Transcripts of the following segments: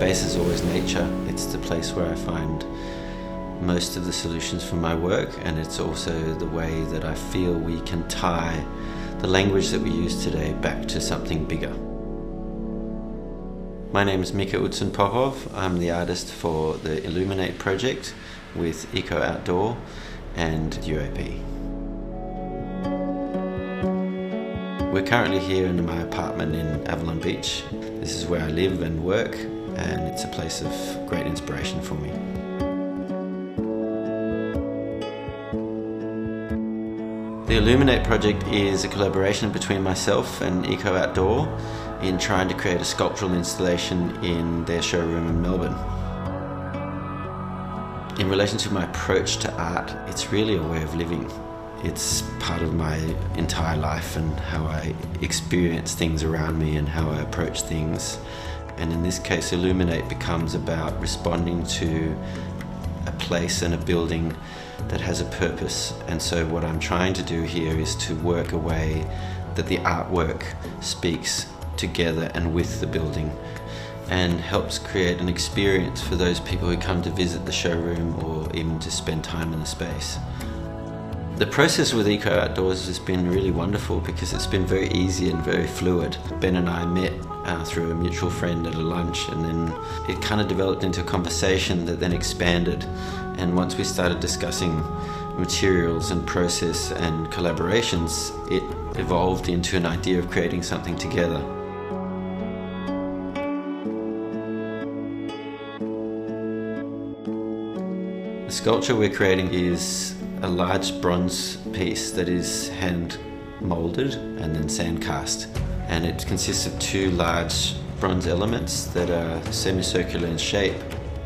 base is always nature. It's the place where I find most of the solutions for my work, and it's also the way that I feel we can tie the language that we use today back to something bigger. My name is Mika Utzon Popov. I'm the artist for the Illuminate project with Eco Outdoor and UAP. We're currently here in my apartment in Avalon Beach. This is where I live and work, and it's a place of great inspiration for me. The Illuminate project is a collaboration between myself and Eco Outdoor in trying to create a sculptural installation in their showroom in Melbourne. In relation to my approach to art, it's really a way of living. It's part of my entire life and how I experience things around me and how I approach things. And in this case, Illuminate becomes about responding to a place and a building that has a purpose. And so what I'm trying to do here is to work a way that the artwork speaks together and with the building and helps create an experience for those people who come to visit the showroom or even to spend time in the space. The process with Eco Outdoors has been really wonderful because it's been very easy and very fluid. Ben and I met through a mutual friend at a lunch, and then it kind of developed into a conversation that then expanded. And once we started discussing materials and process and collaborations, it evolved into an idea of creating something together. The sculpture we're creating is a large bronze piece that is hand molded and then sand cast, and it consists of two large bronze elements that are semicircular in shape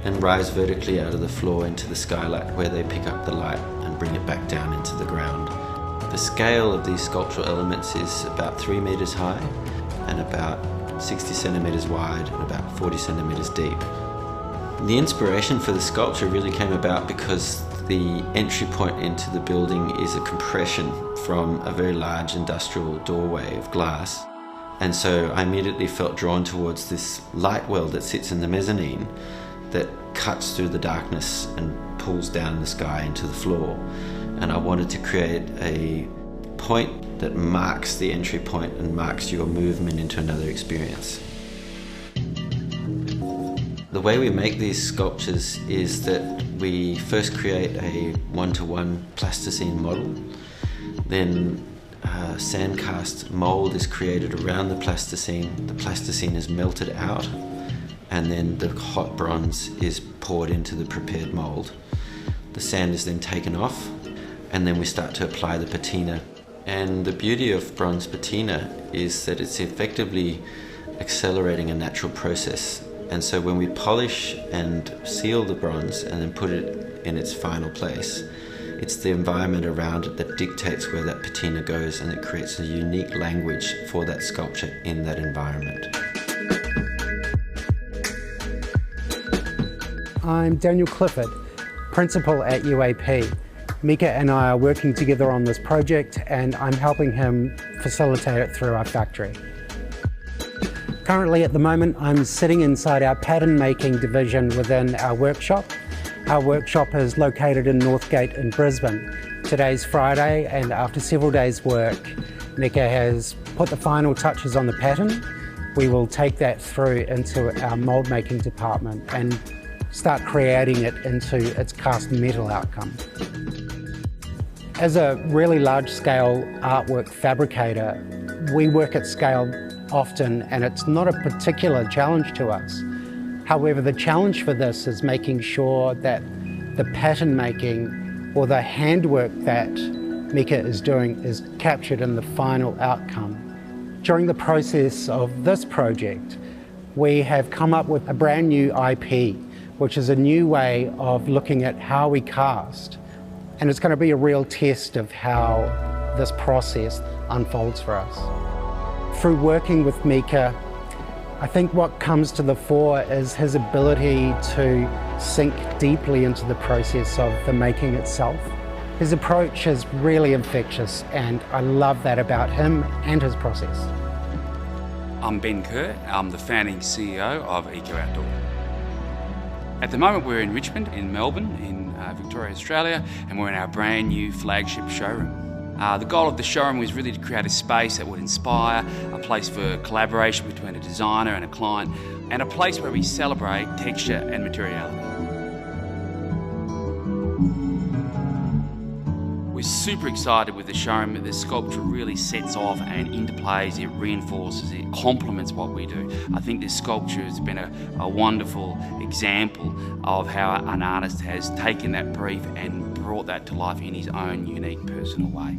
and rise vertically out of the floor into the skylight, where they pick up the light and bring it back down into the ground. The scale of these sculptural elements is about 3 meters high and about 60 centimeters wide and about 40 centimeters deep. The inspiration for the sculpture really came about because the entry point into the building is a compression from a very large industrial doorway of glass. And so I immediately felt drawn towards this light well that sits in the mezzanine that cuts through the darkness and pulls down the sky into the floor. And I wanted to create a point that marks the entry point and marks your movement into another experience. The way we make these sculptures is that we first create a one-to-one plasticine model. Then a sandcast mold is created around the plasticine. The plasticine is melted out, and then the hot bronze is poured into the prepared mold. The sand is then taken off, and then we start to apply the patina. And the beauty of bronze patina is that it's effectively accelerating a natural process. And so when we polish and seal the bronze and then put it in its final place, it's the environment around it that dictates where that patina goes, and it creates a unique language for that sculpture in that environment. I'm Daniel Clifford, Principal at UAP. Mika and I are working together on this project, and I'm helping him facilitate it through our factory. Currently at the moment, I'm sitting inside our pattern making division within our workshop. Our workshop is located in Northgate in Brisbane. Today's Friday, and after several days' work, Mika has put the final touches on the pattern. We will take that through into our mold making department and start creating it into its cast metal outcome. As a really large scale artwork fabricator, we work at scale often, and it's not a particular challenge to us. However, the challenge for this is making sure that the pattern making or the handwork that Mika is doing is captured in the final outcome. During the process of this project, we have come up with a brand new IP, which is a new way of looking at how we cast. And it's going to be a real test of how this process unfolds for us. Through working with Mika, I think what comes to the fore is his ability to sink deeply into the process of the making itself. His approach is really infectious, and I love that about him and his process. I'm Ben Kerr. I'm the founding CEO of Eco Outdoor. At the moment we're in Richmond, in Melbourne, in Victoria, Australia, and we're in our brand new flagship showroom. The goal of the showroom was really to create a space that would inspire, a place for collaboration between a designer and a client, and a place where we celebrate texture and materiality. We're super excited with the showroom. The sculpture really sets off and interplays, it reinforces, it complements what we do. I think this sculpture has been a wonderful example of how an artist has taken that brief and brought that to life in his own unique personal way.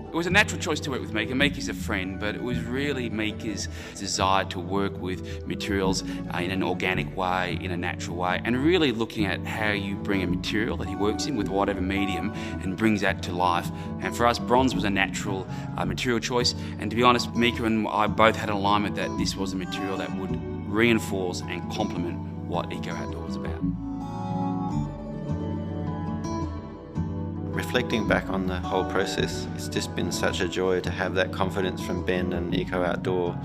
It was a natural choice to work with Mika. Mika's a friend, but it was really Mika's desire to work with materials in an organic way, in a natural way, and really looking at how you bring a material that he works in with whatever medium and brings that to life. And for us, bronze was a natural material choice. And to be honest, Mika and I both had an alignment that this was a material that would reinforce and complement what Eco Outdoor was about. Reflecting back on the whole process, it's just been such a joy to have that confidence from Ben and Eco Outdoor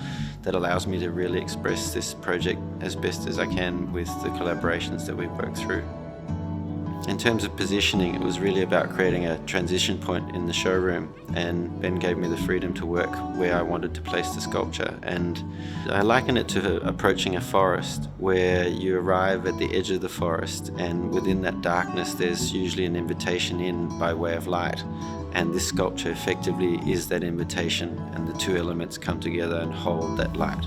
that allows me to really express this project as best as I can with the collaborations that we've worked through. In terms of positioning, it was really about creating a transition point in the showroom, and Ben gave me the freedom to work where I wanted to place the sculpture. And I liken it to approaching a forest where you arrive at the edge of the forest, and within that darkness there's usually an invitation in by way of light. And this sculpture effectively is that invitation, and the two elements come together and hold that light.